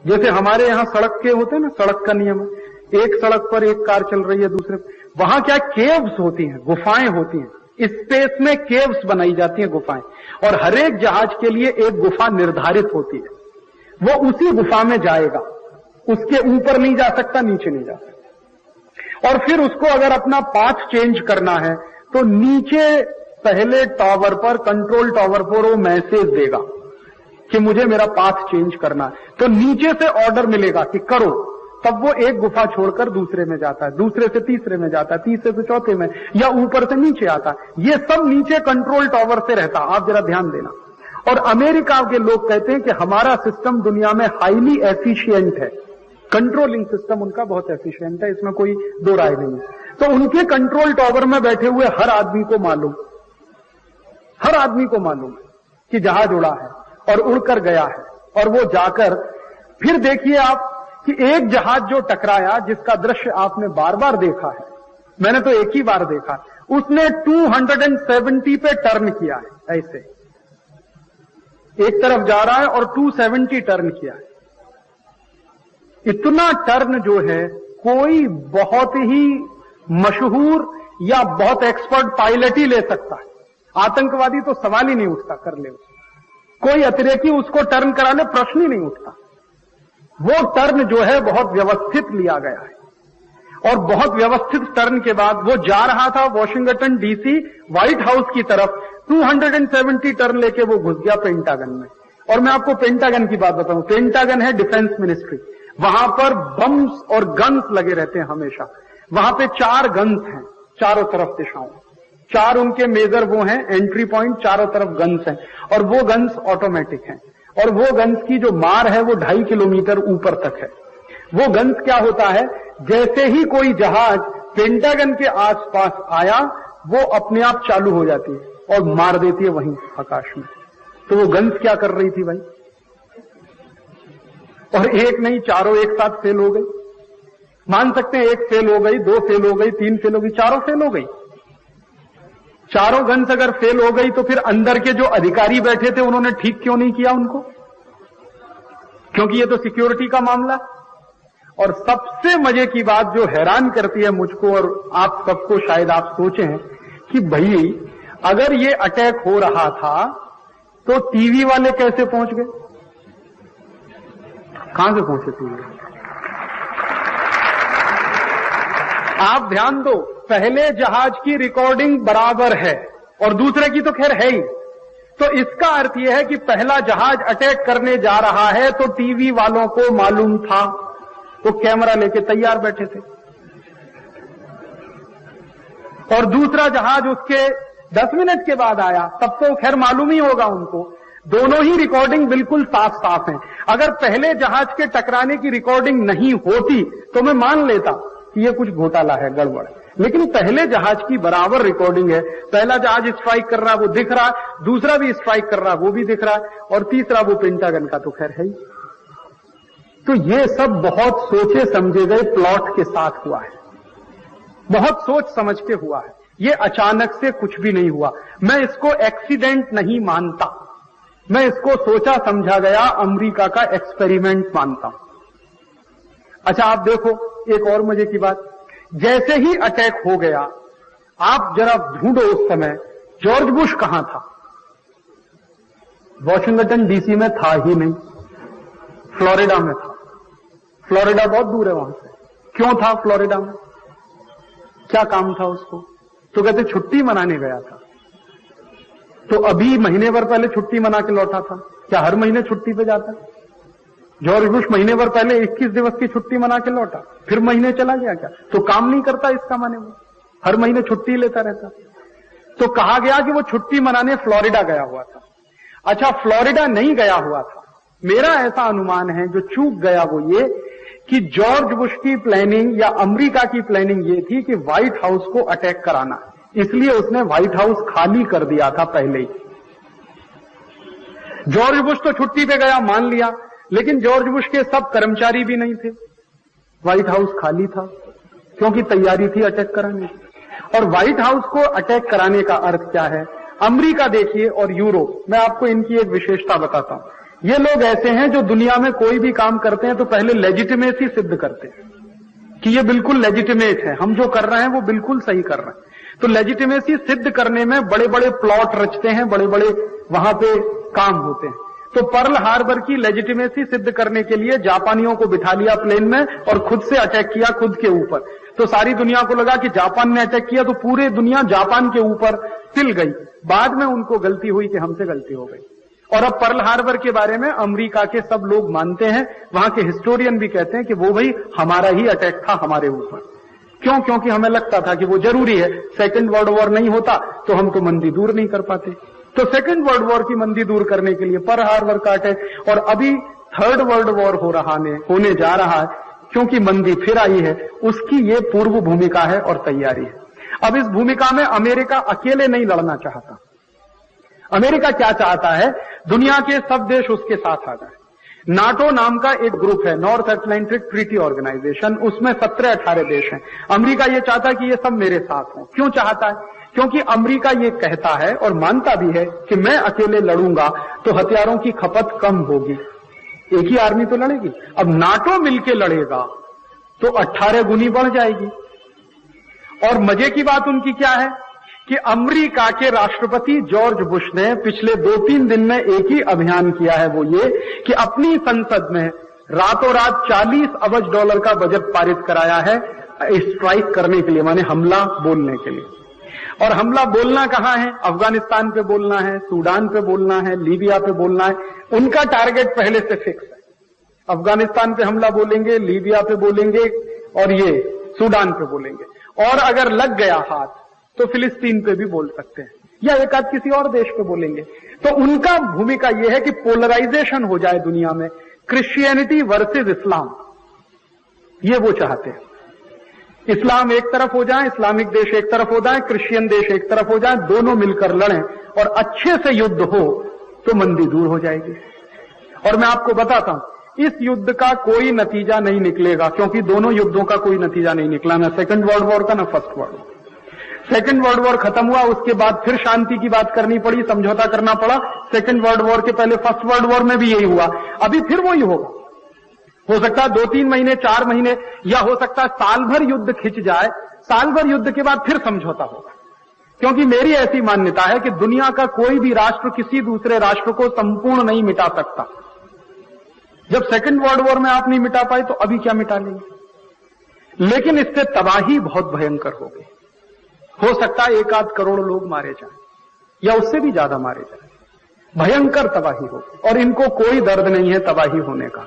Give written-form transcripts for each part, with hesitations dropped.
जैसे हमारे यहां सड़क के होते हैं ना, सड़क का नियम है, एक सड़क पर एक कार चल रही है, दूसरे, वहां क्या केव्स होती हैं, गुफाएं होती हैं, स्पेस में केव्स बनाई जाती हैं, गुफाएं, और हर एक जहाज के लिए एक गुफा निर्धारित होती है, वो उसी गुफा में जाएगा, उसके ऊपर नहीं जा सकता, नीचे नहीं जा सकता। और फिर उसको अगर अपना पाथ चेंज करना है तो नीचे पहले टावर पर, कंट्रोल टावर पर वो मैसेज देगा कि मुझे मेरा पाथ चेंज करना है, तो नीचे से ऑर्डर मिलेगा कि करो, तब वो एक गुफा छोड़कर दूसरे में जाता है, दूसरे से तीसरे में जाता है, तीसरे से चौथे में, या ऊपर से नीचे आता है। ये सब नीचे कंट्रोल टावर से रहता, आप जरा ध्यान देना। और अमेरिका के लोग कहते हैं कि हमारा सिस्टम दुनिया में हाईली एफिशिएंट है, कंट्रोलिंग सिस्टम उनका बहुत एफिशिएंट है, इसमें कोई दो राय नहीं है। तो उनके कंट्रोल टावर में बैठे हुए हर आदमी को मालूम है कि जहाज उड़ा है और उड़कर गया है, और वो जाकर फिर देखिए आप कि एक जहाज जो टकराया, जिसका दृश्य आपने बार बार देखा है, मैंने तो एक ही बार देखा, उसने 270 पे टर्न किया है, ऐसे एक तरफ जा रहा है और 270 टर्न किया है। इतना टर्न जो है कोई बहुत ही मशहूर या बहुत एक्सपर्ट पायलट ही ले सकता है, आतंकवादी तो सवाल ही नहीं उठता, कर ले उसको, कोई अतिरेकी उसको टर्न कराने प्रश्न ही नहीं उठता। वो टर्न जो है बहुत व्यवस्थित लिया गया है, और बहुत व्यवस्थित टर्न के बाद वो जा रहा था वॉशिंगटन डीसी व्हाइट हाउस की तरफ, 270 टर्न लेके वो घुस गया पेंटागन में। और मैं आपको पेंटागन की बात बताऊं, पेंटागन है डिफेंस मिनिस्ट्री, वहां पर बम्स और गन्स लगे रहते हैं हमेशा। वहां पे 4 गन्स हैं चारों तरफ दिशाओं, 4 उनके मेजर वो हैं एंट्री पॉइंट, चारों तरफ गन्स हैं, और वो गन्स ऑटोमेटिक हैं, और वो गन्स की जो मार है वो 2.5 किलोमीटर ऊपर तक है। वो गन्स क्या होता है, जैसे ही कोई जहाज पेंटागन के आसपास आया, वो अपने आप चालू हो जाती है और मार देती है वहीं आकाश में। तो वो गन्स क्या कर रही थी भाई, और एक नहीं, चारों एक साथ फेल हो गई। मान सकते हैं 1 फेल हो गई, 2 फेल हो गई, 3 फेल हो गई, 4 फेल हो गई। चारों गन्स अगर फेल हो गई तो फिर अंदर के जो अधिकारी बैठे थे उन्होंने ठीक क्यों नहीं किया उनको, क्योंकि ये तो सिक्योरिटी का मामला। और सबसे मजे की बात जो हैरान करती है मुझको और आप सबको, शायद आप सोचें कि भाई अगर ये अटैक हो रहा था तो टीवी वाले कैसे पहुंच गए, कहां से पहुंचे टीवी? आप ध्यान दो, पहले जहाज की रिकॉर्डिंग बराबर है और दूसरे की तो खैर है ही, तो इसका अर्थ यह है कि पहला जहाज अटैक करने जा रहा है तो टीवी वालों को मालूम था, वो कैमरा लेके तैयार बैठे थे। और दूसरा जहाज उसके 10 मिनट के बाद आया, तब तो खैर मालूम ही होगा उनको। दोनों ही रिकॉर्डिंग बिल्कुल साफ साफ हैं। अगर पहले जहाज के टकराने की रिकॉर्डिंग नहीं होती तो मैं मान लेता कि ये कुछ घोटाला है, गड़बड़, लेकिन पहले जहाज की बराबर रिकॉर्डिंग है। पहला जहाज स्ट्राइक कर रहा है वो दिख रहा है, दूसरा भी स्ट्राइक कर रहा है वो भी दिख रहा है, और तीसरा वो पेंटागन का तो खैर है ही। तो ये सब बहुत सोचे समझे गए प्लॉट के साथ हुआ है, बहुत सोच समझ के हुआ है, ये अचानक से कुछ भी नहीं हुआ। मैं इसको एक्सीडेंट नहीं मानता, मैं इसको सोचा समझा गया अमेरिका का एक्सपेरिमेंट मानता हूं। अच्छा आप देखो एक और मजे की बात, जैसे ही अटैक हो गया आप जरा ढूंढो उस समय जॉर्ज बुश कहां था। वॉशिंगटन डीसी में था ही नहीं, फ्लोरिडा में था। फ्लोरिडा बहुत दूर है वहां से। क्यों था फ्लोरिडा में, क्या काम था उसको? तो कहते छुट्टी मनाने गया था। तो अभी महीने भर पहले छुट्टी मना के लौटा था, क्या हर महीने छुट्टी पे जाता? जॉर्ज बुश महीने भर पहले 21 दिवस की छुट्टी मना के लौटा, फिर महीने चला गया क्या? तो काम नहीं करता इसका माने वो हर महीने छुट्टी लेता रहता। तो कहा गया कि वो छुट्टी मनाने फ्लोरिडा गया हुआ था। अच्छा फ्लोरिडा नहीं गया हुआ था, मेरा ऐसा अनुमान है जो चूक गया वो ये कि जॉर्ज बुश की प्लानिंग या अमेरिका की प्लानिंग ये थी कि व्हाइट हाउस को अटैक कराना, इसलिए उसने व्हाइट हाउस खाली कर दिया था पहले ही। जॉर्ज बुश तो छुट्टी पे गया मान लिया, लेकिन जॉर्ज बुश के सब कर्मचारी भी नहीं थे, व्हाइट हाउस खाली था, क्योंकि तैयारी थी अटैक कराने की। और व्हाइट हाउस को अटैक कराने का अर्थ क्या है? अमेरिका देखिए और यूरोप, मैं आपको इनकी एक विशेषता बताता हूं। ये लोग ऐसे हैं जो दुनिया में कोई भी काम करते हैं तो पहले लेजिटिमेसी सिद्ध करते हैं कि ये बिल्कुल लेजिटिमेट है, हम जो कर रहे हैं वो बिल्कुल सही कर रहे हैं। तो लेजिटिमेसी सिद्ध करने में बड़े बड़े प्लॉट रचते हैं, बड़े बड़े वहां पे काम होते हैं। तो पर्ल हार्बर की लेजिटिमेसी सिद्ध करने के लिए जापानियों को बिठा लिया प्लेन में और खुद से अटैक किया खुद के ऊपर। तो सारी दुनिया को लगा कि जापान ने अटैक किया, तो पूरी दुनिया जापान के ऊपर तिल गई। बाद में उनको गलती हुई कि हमसे गलती हो गई। और अब पर्ल हार्बर के बारे में अमेरिका के सब लोग मानते हैं, वहां के हिस्टोरियन भी कहते हैं कि वो भाई हमारा ही अटैक था हमारे ऊपर। क्यों? क्योंकि हमें लगता था कि वो जरूरी है, सेकंड वर्ल्ड वॉर नहीं होता तो हम तो मंदी दूर नहीं कर पाते। तो सेकंड वर्ल्ड वॉर की मंदी दूर करने के लिए पर्ल हार्बर का अटैक, और अभी थर्ड वर्ल्ड वॉर होने जा रहा है क्योंकि मंदी फिर आई है, उसकी ये पूर्व भूमिका है और तैयारी है। अब इस भूमिका में अमेरिका अकेले नहीं लड़ना चाहता। अमेरिका क्या चाहता है? दुनिया के सब देश उसके साथ आ जाए। नाटो नाम का एक ग्रुप है, नॉर्थ अटलांटिक ट्रीटी ऑर्गेनाइजेशन, उसमें 17-18 देश हैं। अमेरिका ये चाहता है कि ये सब मेरे साथ हों। क्यों चाहता है? क्योंकि अमेरिका ये कहता है और मानता भी है कि मैं अकेले लड़ूंगा तो हथियारों की खपत कम होगी, एक ही आर्मी तो लड़ेगी। अब नाटो मिलके लड़ेगा तो 18 गुनी बढ़ जाएगी। और मजे की बात उनकी क्या है कि अमेरिका के राष्ट्रपति जॉर्ज बुश ने पिछले 2-3 दिन में एक ही अभियान किया है, वो ये कि अपनी संसद में रातों रात $40 अरब का बजट पारित कराया है स्ट्राइक करने के लिए, माने हमला बोलने के लिए। और हमला बोलना कहां है? अफगानिस्तान पे बोलना है, सूडान पे बोलना है, लीबिया पे बोलना है। उनका टारगेट पहले से फिक्स है। अफगानिस्तान पे हमला बोलेंगे, लीबिया पे बोलेंगे और ये सूडान पे बोलेंगे। और अगर लग गया हाथ तो फिलिस्तीन पे भी बोल सकते हैं या एक आध किसी और देश पे बोलेंगे। तो उनका भूमिका यह है कि पोलराइजेशन हो जाए दुनिया में, क्रिश्चियनिटी वर्सेस इस्लाम, ये वो चाहते हैं। इस्लाम एक तरफ हो जाए, इस्लामिक देश एक तरफ हो जाए, क्रिश्चियन देश एक तरफ हो जाए, दोनों मिलकर लड़ें और अच्छे से युद्ध हो तो मंदी दूर हो जाएगी। और मैं आपको बताता हूं, इस युद्ध का कोई नतीजा नहीं निकलेगा, क्योंकि दोनों युद्धों का कोई नतीजा नहीं निकला, ना सेकंड वर्ल्ड वॉर का ना first world war. Second world war खत्म हुआ, उसके बाद फिर शांति की बात करनी पड़ी, समझौता करना पड़ा। सेकंड वर्ल्ड वॉर के पहले फर्स्ट वर्ल्ड वॉर में भी यही हुआ, अभी फिर वही होगा। हो सकता है 2-3 महीने 4 महीने या हो सकता है साल भर युद्ध खिंच जाए, साल भर युद्ध के बाद फिर समझौता होगा। क्योंकि मेरी ऐसी मान्यता है कि दुनिया का कोई भी राष्ट्र किसी दूसरे राष्ट्र को संपूर्ण नहीं मिटा सकता। जब सेकंड वर्ल्ड वॉर में आप नहीं मिटा पाए तो अभी क्या मिटा लेंगे? लेकिन इससे तबाही बहुत भयंकर होगी। हो सकता है 1-8 करोड़ लोग मारे जाएं या उससे भी ज्यादा मारे जाएं, भयंकर तबाही होगी। और इनको कोई दर्द नहीं है तबाही होने का,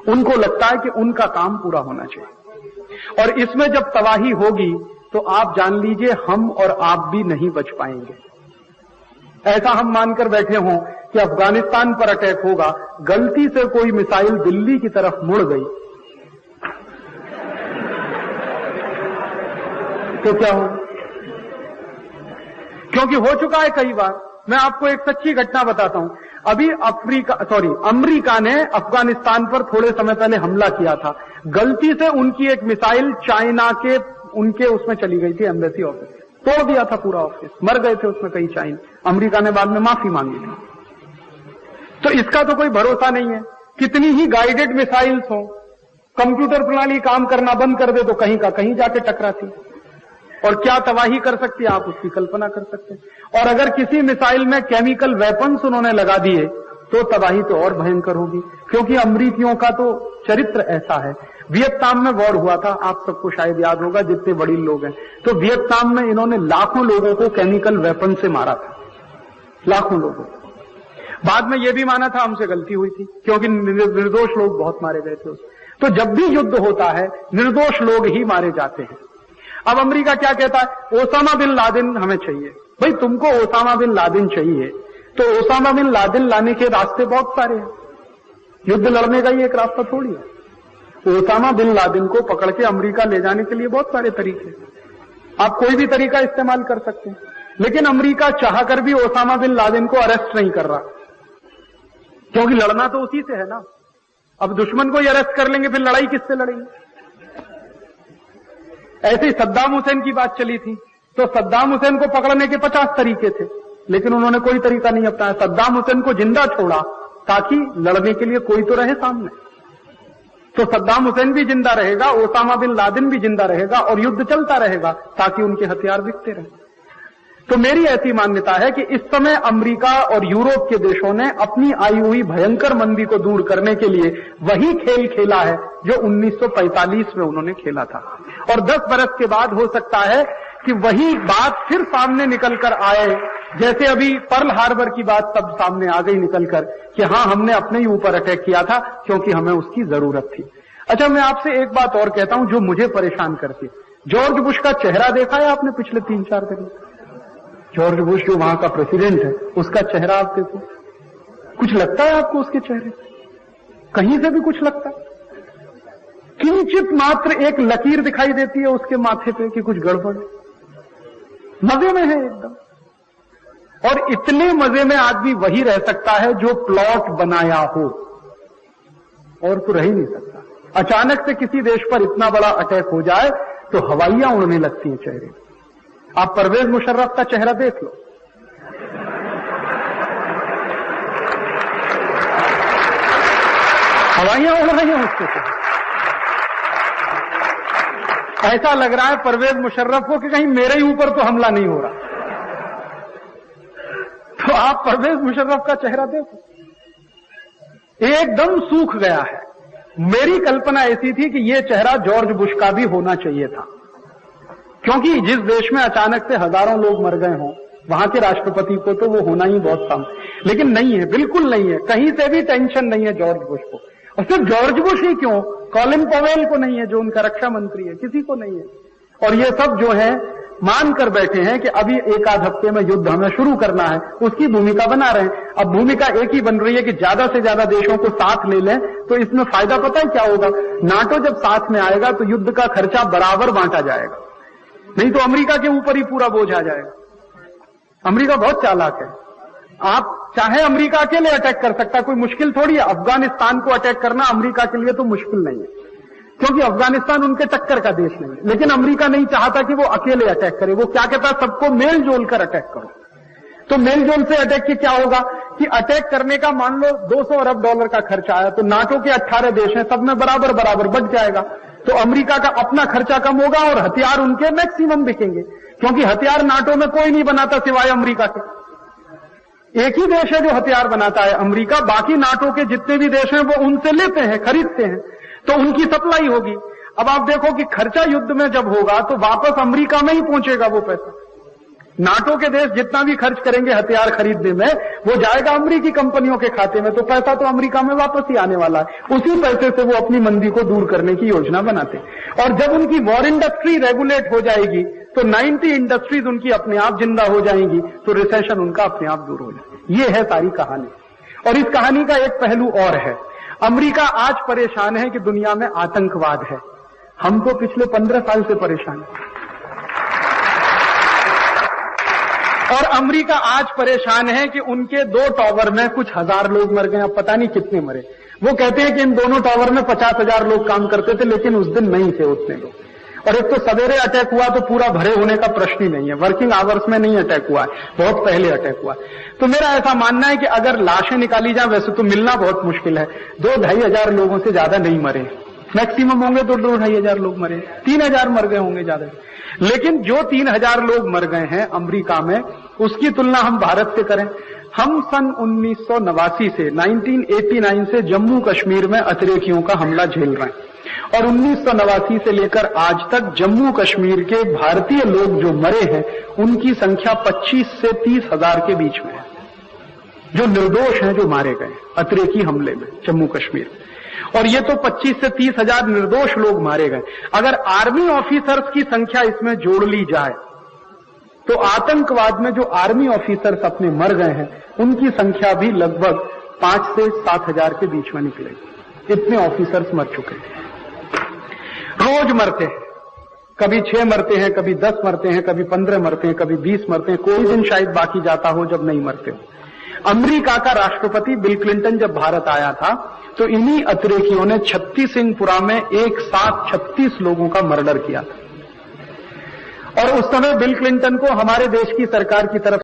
उनको लगता है कि उनका काम पूरा होना चाहिए। और इसमें जब तबाही होगी तो आप जान लीजिए हम और आप भी नहीं बच पाएंगे। ऐसा हम मानकर बैठे हों कि अफगानिस्तान पर अटैक होगा, गलती से कोई मिसाइल दिल्ली की तरफ मुड़ गई तो क्या होगा? क्योंकि हो चुका है कई बार। मैं आपको एक सच्ची घटना बताता हूं। अभी अमेरिका ने अफगानिस्तान पर थोड़े समय पहले हमला किया था। गलती से उनकी एक मिसाइल चाइना के उनके उसमें चली गई थी, एम्बेसी ऑफिस, तोड़ दिया था पूरा ऑफिस, मर गए थे उसमें कई चाइन। अमेरिका ने बाद में माफी मांगी थी। तो इसका तो कोई भरोसा नहीं है। कितनी ही गाइडेड मिसाइल्स हो, कंप्यूटर प्रणाली काम करना बंद कर दे तो कहीं का कहीं जाके टकराती और क्या तबाही कर सकती है, आप उसकी कल्पना कर सकते हैं। और अगर किसी मिसाइल में केमिकल वेपन्स उन्होंने लगा दिए तो तबाही तो और भयंकर होगी। क्योंकि अमरीकियों का तो चरित्र ऐसा है। वियतनाम में वॉर हुआ था, आप सबको शायद याद होगा जितने बड़े लोग हैं। तो वियतनाम में इन्होंने लाखों लोगों को केमिकल वेपन से मारा था, लाखों लोगों को। बाद में यह भी माना था हमसे गलती हुई थी, क्योंकि निर्दोष लोग बहुत मारे गए थे उसमें। तो जब भी युद्ध होता है निर्दोष लोग ही मारे जाते हैं। अब अमेरिका क्या कहता है? ओसामा बिन लादेन हमें चाहिए। भाई तुमको ओसामा बिन लादेन चाहिए तो ओसामा बिन लादेन लाने के रास्ते बहुत सारे हैं, युद्ध लड़ने का ही एक रास्ता थोड़ी है। ओसामा बिन लादेन को पकड़ के अमेरिका ले जाने के लिए बहुत सारे तरीके, आप कोई भी तरीका इस्तेमाल कर सकते हैं। लेकिन अमेरिका चाहकर भी ओसामा बिन लादेन को अरेस्ट नहीं कर रहा, क्योंकि लड़ना तो उसी से है ना। अब दुश्मन को ही अरेस्ट कर लेंगे फिर लड़ाई किससे लड़ेंगे? ऐसे ही सद्दाम हुसैन की बात चली थी, तो सद्दाम हुसैन को पकड़ने के 50 तरीके थे, लेकिन उन्होंने कोई तरीका नहीं अपनाया। सद्दाम हुसैन को जिंदा छोड़ा ताकि लड़ने के लिए कोई तो रहे सामने। तो सद्दाम हुसैन भी जिंदा रहेगा, ओसामा बिन लादेन भी जिंदा रहेगा और युद्ध चलता रहेगा ताकि उनके हथियार बिकते रहें। तो मेरी ऐसी मान्यता है कि इस समय अमेरिका और यूरोप के देशों ने अपनी आई हुई भयंकर मंदी को दूर करने के लिए वही खेल खेला है जो 1945 में उन्होंने खेला था। और 10 बरस के बाद हो सकता है कि वही बात फिर सामने निकल कर आए, जैसे अभी पर्ल हार्बर की बात सब सामने आ गई निकलकर कि हां, हमने अपने ही ऊपर अटैक किया था क्योंकि हमें उसकी जरूरत थी। अच्छा, मैं आपसे एक बात और कहता हूं जो मुझे परेशान करती है। जॉर्ज बुश का चेहरा देखा है आपने पिछले 3-4 दिन? जॉर्ज बुश जो वहां का प्रेसिडेंट है, उसका चेहरा आप देखो, कुछ लगता है आपको उसके चेहरे? कहीं से भी कुछ लगता है? किंचित मात्र एक लकीर दिखाई देती है उसके माथे पे कि कुछ गड़बड़, मजे में है एकदम। और इतने मजे में आदमी वही रह सकता है जो प्लॉट बनाया हो, और तो रह ही नहीं सकता। अचानक से किसी देश पर इतना बड़ा अटैक हो जाए तो हवाइयां उड़ने लगती हैं चेहरे। आप परवेज मुशर्रफ का चेहरा देख लो, हवाइयां उड़ रही हैं उसके से। ऐसा लग रहा है परवेज मुशर्रफ को कि कहीं मेरे ही ऊपर तो हमला नहीं हो रहा। तो आप परवेज मुशर्रफ का चेहरा देखो, एकदम सूख गया है। मेरी कल्पना ऐसी थी कि यह चेहरा जॉर्ज बुश का भी होना चाहिए था, क्योंकि जिस देश में अचानक से हजारों लोग मर गए हों, वहां के राष्ट्रपति को तो वो होना ही बहुत कम, लेकिन नहीं है, बिल्कुल नहीं है। कहीं से भी टेंशन नहीं है जॉर्ज बुश को। और सिर्फ जॉर्ज बुश ही क्यों, कॉलिन पवेल को नहीं है जो उनका रक्षा मंत्री है, किसी को नहीं है। और ये सब जो है मान कर बैठे हैं कि अभी 1-8 हफ्ते में युद्ध हमें शुरू करना है, उसकी भूमिका बना रहे हैं। अब भूमिका एक ही बन रही है कि ज्यादा से ज्यादा देशों को साथ ले लें, तो इसमें फायदा पता है क्या होगा? नाटो जब साथ में आएगा तो युद्ध का खर्चा बराबर बांटा जाएगा, नहीं तो अमेरिका के ऊपर ही पूरा बोझ आ जाएगा। अमेरिका बहुत चालाक है। आप चाहे अमेरिका अकेले अटैक कर सकता, कोई मुश्किल थोड़ी है। अफगानिस्तान को अटैक करना अमेरिका के लिए तो मुश्किल नहीं है, क्योंकि अफगानिस्तान उनके टक्कर का देश नहीं है। लेकिन अमेरिका नहीं चाहता कि वो अकेले अटैक करे, वो क्या कहता है, सबको मेल जोल कर अटैक करो। तो मेल जोल से अटैक के क्या होगा कि अटैक करने का मान लो $200 अरब का खर्चा आया, तो नाटो के 18 देश हैं, सब में बराबर बराबर बच जाएगा। तो अमेरिका का अपना खर्चा कम होगा और हथियार उनके मैक्सिमम बिकेंगे, क्योंकि हथियार नाटो में कोई नहीं बनाता सिवाय अमेरिका के। एक ही देश है जो हथियार बनाता है, अमेरिका। बाकी नाटो के जितने भी देश हैं वो उनसे लेते हैं, खरीदते हैं, तो उनकी सप्लाई होगी। अब आप देखो कि खर्चा युद्ध में जब होगा तो वापस अमेरिका में ही पहुंचेगा वो पैसा। नाटो के देश जितना भी खर्च करेंगे हथियार खरीदने में, वो जाएगा अमेरिकी कंपनियों के खाते में, तो पैसा तो अमेरिका में वापस ही आने वाला है। उसी पैसे से वो अपनी मंदी को दूर करने की योजना बनाते। और जब उनकी वॉर इंडस्ट्री रेगुलेट हो जाएगी तो 90 इंडस्ट्रीज उनकी अपने आप जिंदा हो जाएंगी, तो रिसेशन उनका अपने आप दूर हो जाएगा। ये है सारी कहानी। और इस कहानी का एक पहलू और है। अमेरिका आज परेशान है कि दुनिया में आतंकवाद है। हम तो पिछले 15 साल से परेशान हैं। और अमेरिका आज परेशान है कि उनके 2 टावर में कुछ 1000 लोग मर गए, अब पता नहीं कितने मरे। वो कहते हैं कि इन दोनों टावर में 50,000 लोग काम करते थे, लेकिन उस दिन नहीं थे उतने लोग। और एक तो सवेरे अटैक हुआ तो पूरा भरे होने का प्रश्न ही नहीं है, वर्किंग आवर्स में नहीं अटैक हुआ है, बहुत पहले अटैक हुआ। तो मेरा ऐसा मानना है कि अगर लाशें निकाली जाए, वैसे तो मिलना बहुत मुश्किल है, 2-2.5 हजार लोगों से ज्यादा नहीं मरे, मैक्सिमम होंगे तो 2-2.5 हजार लोग मरे, 3,000 मर गए होंगे ज्यादा। लेकिन जो 3,000 लोग मर गए हैं अमेरिका में, उसकी तुलना हम भारत से करें। हम सन 1989 से 1989 से जम्मू कश्मीर में अतिरेकियों का हमला झेल रहे हैं, और 1989 से लेकर आज तक जम्मू कश्मीर के भारतीय लोग जो मरे हैं उनकी संख्या 25 से 30 हजार के बीच में है, जो निर्दोष हैं, जो मारे गए अतिरेकी हमले में जम्मू कश्मीर। और ये तो 25 से 30 हजार निर्दोष लोग मारे गए। अगर आर्मी ऑफिसर्स की संख्या इसमें जोड़ ली जाए तो आतंकवाद में जो आर्मी ऑफिसर्स अपने मर गए हैं उनकी संख्या भी लगभग 5 से 7 हजार के बीच में निकलेगी। इतने ऑफिसर्स मर चुके हैं, रोज मरते हैं। कभी 6 मरते हैं, कभी 10 मरते हैं, कभी 15 मरते हैं, कभी 20 मरते हैं। कोई दिन शायद बाकी जाता हो जब नहीं मरते हो। अमेरिका का राष्ट्रपति बिल क्लिंटन जब भारत आया था तो इन्हीं अतिरेकियों ने छत्ती सिंहपुरा में एक साथ 36 लोगों का मर्डर किया था। और उस समय बिल क्लिंटन को हमारे देश की सरकार की तरफ